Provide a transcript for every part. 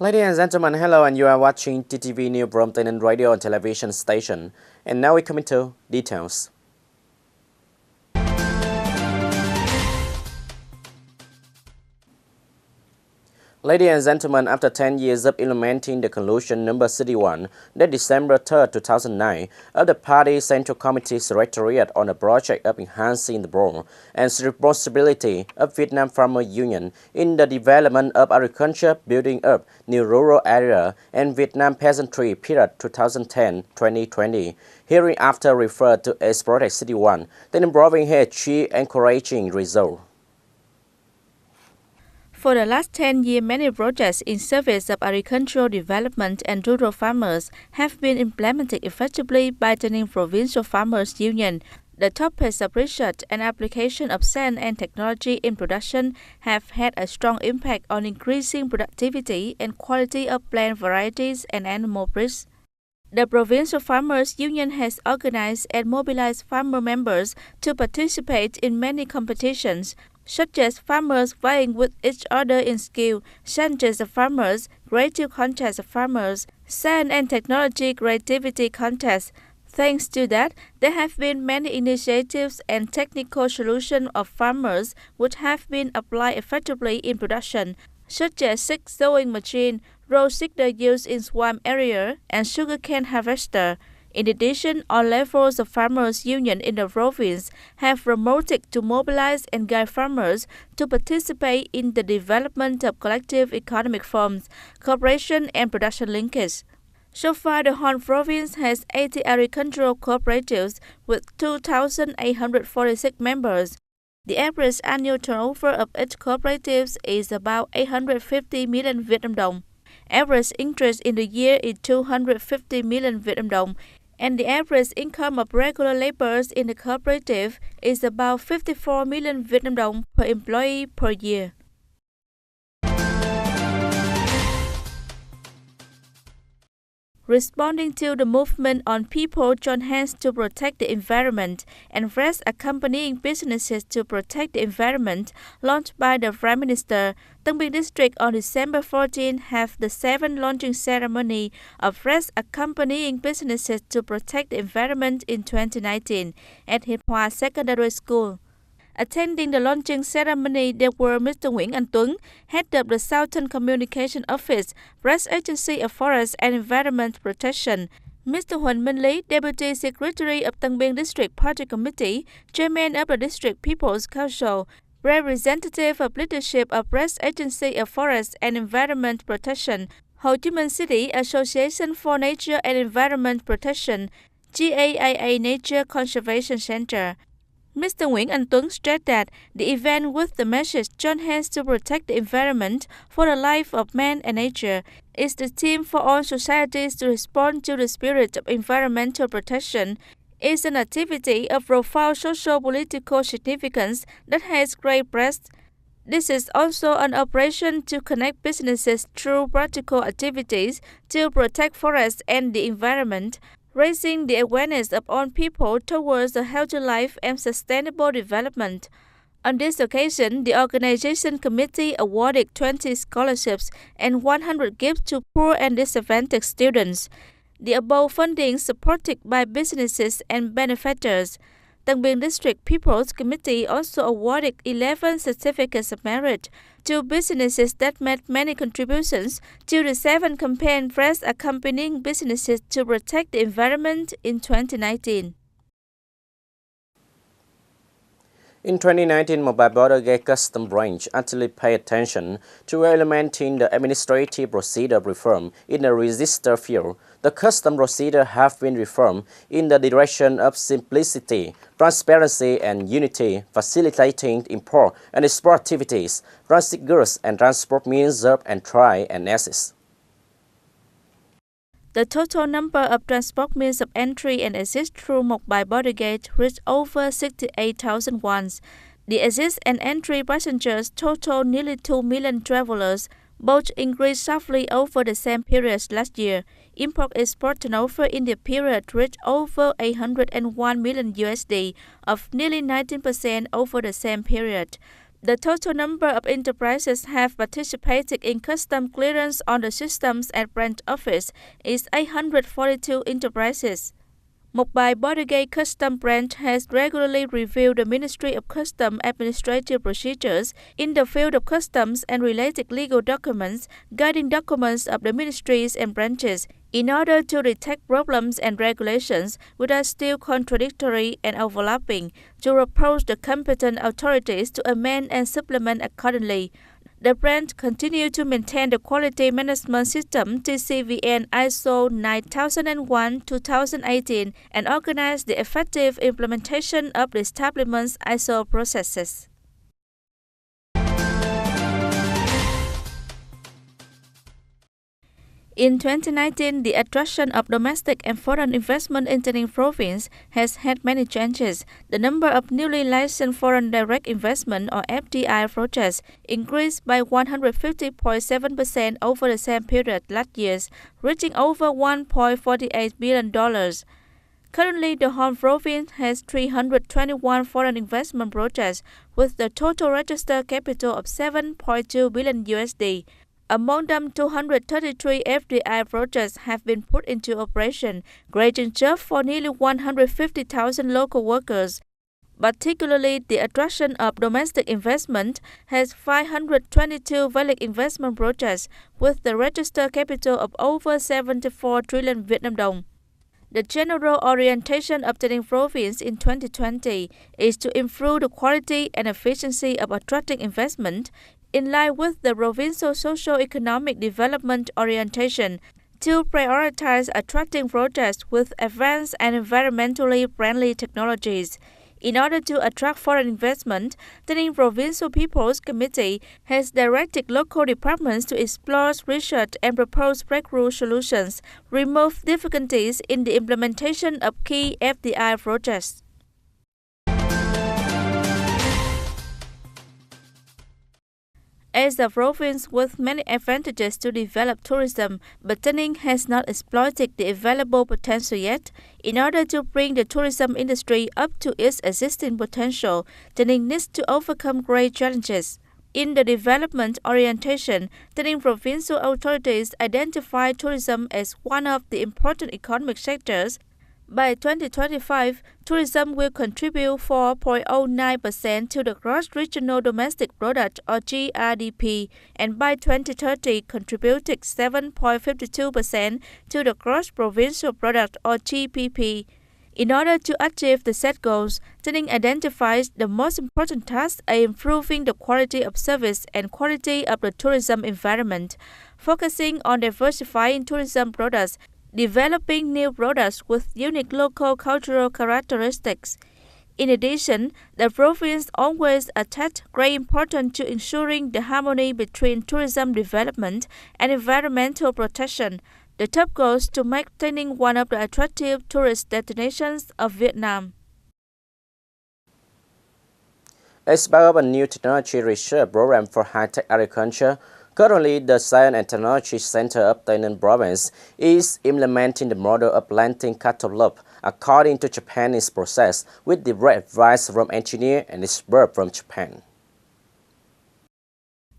Ladies and gentlemen, hello, and you are watching TTV News from TayNinhTV radio and television station. And now we come into details. Ladies and gentlemen, after 10 years of implementing the conclusion number 31, that December 3, 2009, of the Party Central Committee Secretariat on the project of enhancing the role and responsibility of Vietnam Farmer Union in the development of agriculture, building up new rural area and Vietnam peasantry period 2010-2020. Hereinafter referred to as Project 61, then involving here three encouraging results. For the last 10 years, many projects in service of agricultural development and rural farmers have been implemented effectively by the TayNinhTV Provincial Farmers Union. The top pace of research and application of science and technology in production have had a strong impact on increasing productivity and quality of plant varieties and animal breeds. The Provincial Farmers Union has organized and mobilized farmer members to participate in many competitions, such as farmers vying with each other in skill, challenges of farmers, creative contests of farmers, science and technology creativity contests. Thanks to that, there have been many initiatives and technical solutions of farmers which have been applied effectively in production, such as seed sowing machine, row seeder used in swamp area, and sugarcane harvester. In addition, all levels of farmers' union in the province have promoted to mobilize and guide farmers to participate in the development of collective economic forms, cooperation and production linkage. So far, the whole province has 80 agricultural cooperatives with 2,846 members. The average annual turnover of each cooperative is about 850 million Vietnam dong. Average interest in the year is 250 million Vietnam dong, and the average income of regular laborers in the cooperative is about 54 million Vietnam dong per employee per year. Responding to the movement on people join hands to protect the environment and fresh accompanying businesses to protect the environment, launched by the Prime Minister, Tân Biên District on December 14 have the 7th launching ceremony of fresh accompanying businesses to protect the environment in 2019 at Hiệp Hòa Secondary School. Attending the launching ceremony, there were Mr. Nguyễn Anh Tuấn, head of the Southern Communication Office, Press Agency of Forest and Environment Protection, Mr. Huỳnh Minh Lý, Deputy Secretary of Tân Biên District Party Committee, Chairman of the District People's Council, Representative of Leadership of Press Agency of Forest and Environment Protection, Ho Chi Minh City Association for Nature and Environment Protection, GAIA Nature Conservation Center. Mr. Nguyễn Anh Tuấn stressed that the event with the message "Join hands to protect the environment for the life of man and nature" is the theme for all societies to respond to the spirit of environmental protection. It's an activity of profound social-political significance that has great breadth. This is also an operation to connect businesses through practical activities to protect forests and the environment, raising the awareness of all people towards a healthy life and sustainable development. On this occasion, the organization committee awarded 20 scholarships and 100 gifts to poor and disadvantaged students. The above funding supported by businesses and benefactors. Tân Biên District People's Committee also awarded 11 certificates of merit to businesses that made many contributions to the 7 campaign fresh accompanying businesses to protect the environment in 2019. In 2019, Mobile Border Gate Custom Branch actually paid attention to implementing the administrative procedure reform in the register field. The custom procedure have been reformed in the direction of simplicity, transparency, and unity, facilitating import and export activities, transit goods, and transport means of entry and exit. The total number of transport means of entry and exit through Mobile Border Gate reached over 68,000 ones. The exit and entry passengers total nearly 2 million travelers, both increased sharply over the same period last year. Import-export turnover in the period reached over 801 million USD, of nearly 19% over the same period. The total number of enterprises have participated in custom clearance on the systems at branch office is 842 enterprises. Mobile Bordergate Custom Branch has regularly reviewed the Ministry of Customs administrative procedures in the field of customs and related legal documents, guiding documents of the ministries and branches, in order to detect problems and regulations which are still contradictory and overlapping, to approach the competent authorities to amend and supplement accordingly. The branch continues to maintain the quality management system TTVN ISO 9001-2018 and organize the effective implementation of the establishment's ISO processes. In 2019, the attraction of domestic and foreign investment in TayNinhTV province has had many changes. The number of newly licensed foreign direct investment or FDI projects increased by 150.7% over the same period last year, reaching over $1.48 billion. Currently, the Home province has 321 foreign investment projects with the total registered capital of $7.2 billion USD. Among them, 233 FDI projects have been put into operation, creating jobs for nearly 150,000 local workers. Particularly, the attraction of domestic investment has 522 valid investment projects with the registered capital of over 74 trillion Vietnam dong. The general orientation of TayNinhTV province in 2020 is to improve the quality and efficiency of attracting investment, in line with the provincial socio-economic development orientation, to prioritize attracting projects with advanced and environmentally friendly technologies. In order to attract foreign investment, TayNinhTV Provincial People's Committee has directed local departments to explore, research, and propose breakthrough solutions, remove difficulties in the implementation of key FDI projects. As a province with many advantages to develop tourism, but TayNinhTV has not exploited the available potential yet. In order to bring the tourism industry up to its existing potential, TayNinhTV needs to overcome great challenges. In the development orientation, TayNinhTV provincial authorities identify tourism as one of the important economic sectors. By 2025, tourism will contribute 4.09% to the gross regional domestic product or GRDP, and by 2030 contributed 7.52% to the gross provincial product or GPP. In order to achieve the set goals, TayNinhTV identifies the most important tasks are improving the quality of service and quality of the tourism environment, focusing on diversifying tourism products, developing new products with unique local cultural characteristics. In addition, the province always attaches great importance to ensuring the harmony between tourism development and environmental protection. The top goal is to make TayNinhTV one of the attractive tourist destinations of Vietnam. As part of a new technology research program for high-tech agriculture, currently, the Science and Technology Center of TayNinhTV Province is implementing the model of planting cantaloupe according to Japanese process with direct advice from engineers and experts from Japan.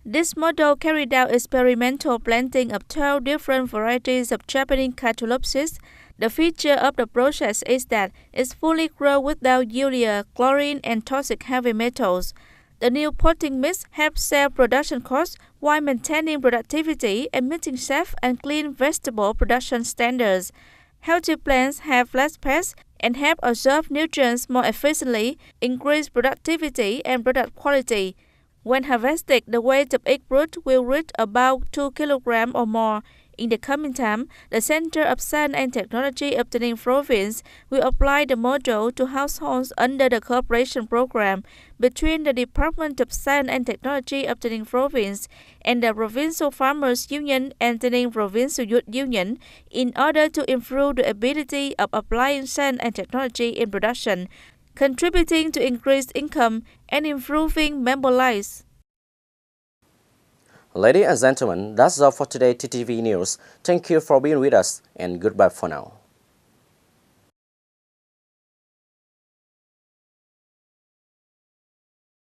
This model carried out experimental planting of 12 different varieties of Japanese cantaloupe seeds. The feature of the process is that it's fully grown without urea, chlorine, and toxic heavy metals. The new potting mix helps save production costs while maintaining productivity and meeting safe and clean vegetable production standards. Healthy plants have less pests and help absorb nutrients more efficiently, increase productivity and product quality. When harvested, the weight of each root will reach about 2 kg or more. In the coming time, the Center of Science and Technology of TayNinhTV Province will apply the model to households under the cooperation program between the Department of Science and Technology of TayNinhTV Province and the Provincial Farmers Union and TayNinhTV Provincial Youth Union in order to improve the ability of applying science and technology in production, contributing to increased income and improving member lives. Ladies and gentlemen, that's all for today TTV News. Thank you for being with us and goodbye for now.